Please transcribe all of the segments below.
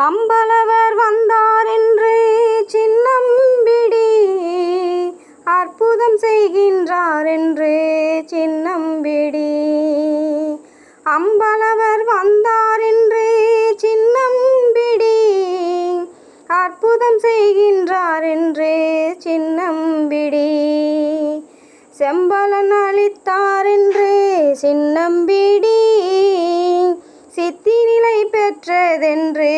அம்பலவர் வந்தார் என்று சின்னம்பிடி, அற்புதம் செய்கின்றார் என்று சின்னம்பிடி. அம்பலவர் வந்தார் என்று சின்னம்பிடி, அற்புதம் செய்கின்றார் என்று சின்னம்பிடி. செம்பலன் அளித்தார் என்று சின்னம்பிடி, சித்தி நிலை பெற்றதென்று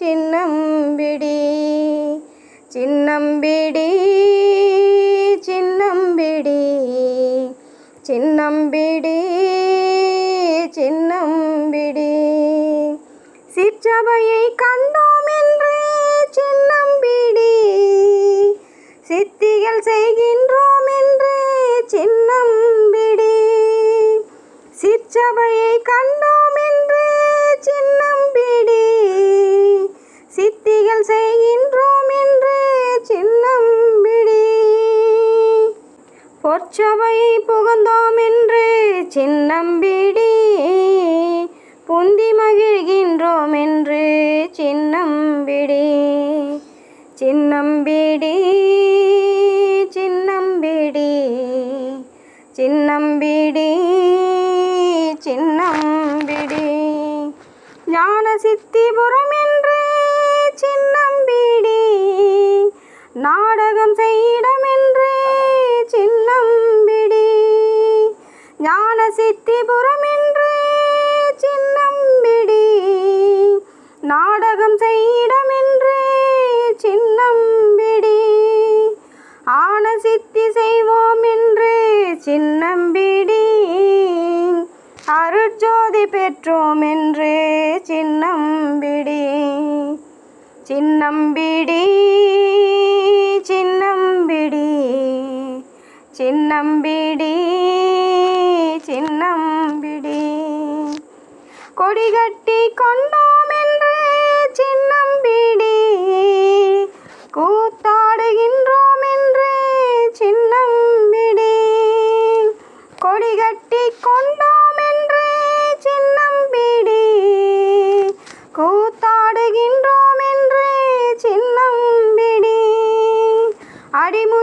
சின்னம்பிடி. சின்னம்பிடி சின்னம்பிடி சின்னம்பிடி சின்னம்பிடி. சிற்றபையை கண்டோம் என்று சின்னம்பிடி, சித்திகள் செய்கின்றோம் என்று சின்னம்பிடி. சிற்றபையை கண்டோம் என்று சின்னம்பிடி, சித்திகள் செய்கின்றோம் என்று சின்னம்பிடி. பொற்சபையை புகுந்தோம் என்று சின்னம்பிடி, புந்தி மகிழ்கின்றோம் என்று சின்னம்பிடி. சின்னம்பிடி சின்னம்பிடி சின்னம்பிடி சின்னம்பிடி. ஞான சித்திபுரம் என்று சின்னம்பிடி, நாடகம் செய்யிடம் என்று சின்னம்பிடி. ஞான சித்திபுரம் என்று சின்னம்பிடி, நாடகம் செய்யிடம் என்று சின்னம்பிடி. ஆன சித்தி செய்வோம் என்று சின்னம்பிடி, அருட்ஜோதி பெற்றோம் என்று சின்னம்பிடி. சின்னம்பிடி சின்னம்பிடி சின்னம்பிடி சின்னம்பிடி. கொடிகட்டி கொண்டோம் என்று சின்னம்பிடி, கூத்தாடுகின்றோம் என்று சின்னம்பிடி. கொடிகட்டி கொண்டோம் என்று சின்னம்பிடி, கூத்தாடுகின்றோம் என்று சின்னம்பிடி. அடிமு